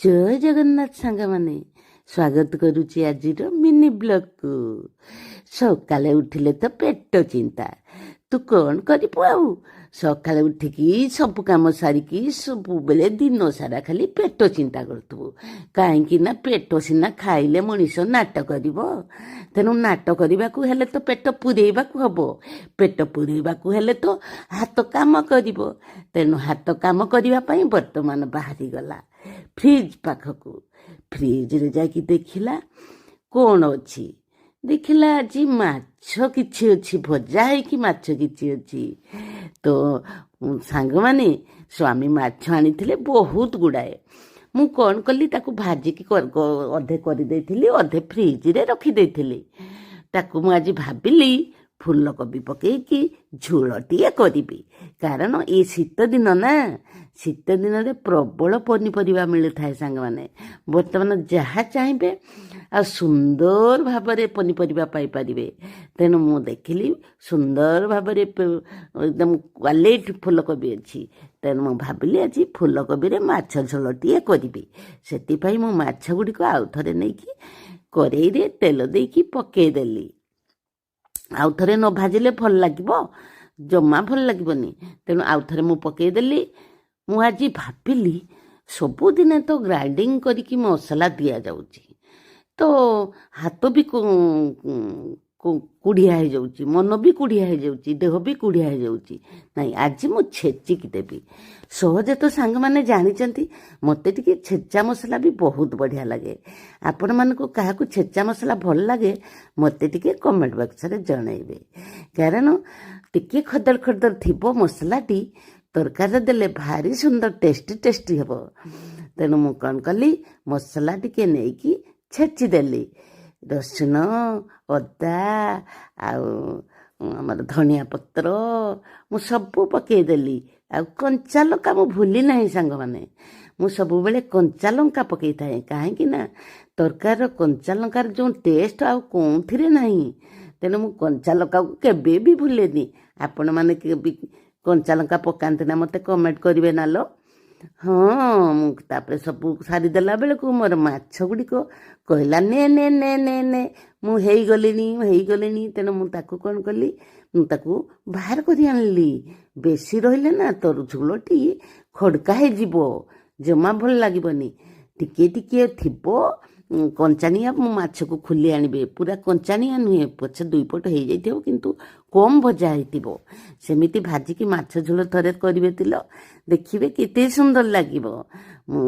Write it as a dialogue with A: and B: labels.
A: ଜୟ ଜଗନ୍ନାଥ ସାଙ୍ଗମାନେ, ସ୍ୱାଗତ କରୁଛି ଆଜିର ମିନି ବ୍ଲଗକୁ। ସକାଳେ ଉଠିଲେ ତ ପେଟ ଚିନ୍ତା, ତୁ କ'ଣ କରିବୁ ଆଉ? ସକାଳେ ଉଠିକି ସବୁ କାମ ସାରିକି ସବୁବେଳେ ଦିନ ସାରା ଖାଲି ପେଟ ଚିନ୍ତା କରୁଥିବୁ। କାହିଁକି ନା ପେଟ ସିନା ଖାଇଲେ ମଣିଷ ନାଟ କରିବ। ତେଣୁ ନାଟ କରିବାକୁ ହେଲେ ତ ପେଟ ପୂରେଇବାକୁ ହବ। ପେଟ ପୂରେଇବାକୁ ହେଲେ ତ ହାତ କାମ କରିବ। ତେଣୁ ହାତ କାମ କରିବା ପାଇଁ ବର୍ତ୍ତମାନ ବାହାରିଗଲା ଫ୍ରିଜ ପାଖକୁ। ଫ୍ରିଜରେ ଯାଇକି ଦେଖିଲା କ'ଣ ଅଛି। ଦେଖିଲା ଆଜି ମାଛ କିଛି ଅଛି, ଭଜା ହେଇକି ମାଛ କିଛି ଅଛି। ତ ସାଙ୍ଗମାନେ, ସ୍ୱାମୀ ମାଛ ଆଣିଥିଲେ ବହୁତ ଗୁଡ଼ାଏ। ମୁଁ କ'ଣ କଲି, ତାକୁ ଭାଜିକି ଅଧେ କରିଦେଇଥିଲି, ଅଧେ ଫ୍ରିଜରେ ରଖିଦେଇଥିଲି। ତାକୁ ମୁଁ ଆଜି ଭାବିଲି ଫୁଲକୋବି ପକେଇକି ଝୋଳଟିଏ କରିବି। କାରଣ ଏ ଶୀତ ଦିନ ନା, ଶୀତ ଦିନରେ ପ୍ରବଳ ପନିପରିବା ମିଳିଥାଏ ସାଙ୍ଗମାନେ। ବର୍ତ୍ତମାନ ଯାହା ଚାହିଁବେ ଆଉ ସୁନ୍ଦର ଭାବରେ ପନିପରିବା ପାଇପାରିବେ। ତେଣୁ ମୁଁ ଦେଖିଲି ସୁନ୍ଦର ଭାବରେ ଏକଦମ କ୍ୱାଲିଟି ଫୁଲକୋବି ଅଛି। ତେଣୁ ମୁଁ ଭାବିଲି ଆଜି ଫୁଲକୋବିରେ ମାଛ ଝୋଳଟିଏ କରିବି। ସେଥିପାଇଁ ମୁଁ ମାଛ ଗୁଡ଼ିକ ଆଉ ଥରେ ନେଇକି କରେଇରେ ତେଲ ଦେଇକି ପକେଇଦେଲି। ଆଉ ଥରେ ନ ଭାଜିଲେ ଭଲ ଲାଗିବ, ଜମା ଭଲ ଲାଗିବନି। ତେଣୁ ଆଉ ଥରେ ମୁଁ ପକେଇଦେଲି। ମୁଁ ଆଜି ଭାବିଲି ସବୁଦିନେ ତ ଗ୍ରାଇଣ୍ଡିଙ୍ଗ କରିକି ମସଲା ଦିଆଯାଉଛି, ତ ହାତ ବି କୁଢ଼ିଆ ହେଇଯାଉଛି, ମନ ବି କୁଢ଼ିଆ ହେଇଯାଉଛି, ଦେହ ବି କୁଢ଼ିଆ ହେଇଯାଉଛି। ନାଇଁ, ଆଜି ମୁଁ ଛେଚିକି ଦେବି। ସହଜେ ତ ସାଙ୍ଗମାନେ ଜାଣିଛନ୍ତି, ମୋତେ ଟିକେ ଛେଚା ମସଲା ବି ବହୁତ ବଢ଼ିଆ ଲାଗେ। ଆପଣମାନଙ୍କୁ କାହାକୁ ଛେଚା ମସଲା ଭଲ ଲାଗେ ମୋତେ ଟିକେ କମେଣ୍ଟ ବକ୍ସରେ ଜଣାଇବେ। କାରଣ ଟିକେ ଖଦଡ଼ ଖଦଡ଼ ଥିବ ମସଲାଟି, ତରକାରୀରେ ଦେଲେ ଭାରି ସୁନ୍ଦର ଟେଷ୍ଟି ହେବ। ତେଣୁ ମୁଁ କ'ଣ କଲି, ମସଲା ଟିକେ ନେଇକି ଛେଚିଦେଲି। ରସୁଣ, ଅଦା ଆଉ ଆମର ଧନିଆ ପତ୍ର ମୁଁ ସବୁ ପକେଇଦେଲି। ଆଉ କଞ୍ଚା ଲଙ୍କା ମୁଁ ଭୁଲି ନାହିଁ ସାଙ୍ଗମାନେ। ମୁଁ ସବୁବେଳେ କଞ୍ଚା ଲଙ୍କା ପକେଇଥାଏ। କାହିଁକି ନା ତରକାରୀର କଞ୍ଚା ଲଙ୍କାର ଯେଉଁ ଟେଷ୍ଟ ଆଉ କେଉଁଥିରେ ନାହିଁ। ତେଣୁ ମୁଁ କଞ୍ଚା ଲଙ୍କାକୁ କେବେ ବି ଭୁଲେନି। ଆପଣମାନେ ବି କଞ୍ଚା ଲଙ୍କା ପକାନ୍ତି ନା, ମୋତେ କମେଣ୍ଟ କରିବେ ନା ଲୋ। ହଁ, ମୁଁ ତାପରେ ସବୁ ସାରିଦେଲା ବେଳକୁ ମୋର ମାଛ ଗୁଡ଼ିକ କହିଲା ନେ ନେ ନେ ନେ ନେ, ମୁଁ ହେଇଗଲିଣି। ତେଣୁ ମୁଁ ତାକୁ କ'ଣ କଲି, ମୁଁ ତାକୁ ବାହାର କରି ଆଣିଲି। ବେଶୀ ରହିଲେ ନା ତୋର ଝୋଳଟି ଖଡ଼କା ହେଇଯିବ, ଜମା ଭଲ ଲାଗିବନି। ଟିକେ ଥିବ କଞ୍ଚାଣିଆ, ମୁଁ ମାଛକୁ ଖୋଲି ଆଣିବେ। ପୁରା କଞ୍ଚାଣିଆ ନୁହେଁ, ପଛେ ଦୁଇ ପଟ ହେଇଯାଇଥିବ କିନ୍ତୁ କମ୍ ଭଜା ହେଇଥିବ। ସେମିତି ଭାଜିକି ମାଛ ଝୋଳ ଥରେ କରିବେ ତିଲ, ଦେଖିବେ କେତେ ସୁନ୍ଦର ଲାଗିବ। ମୁଁ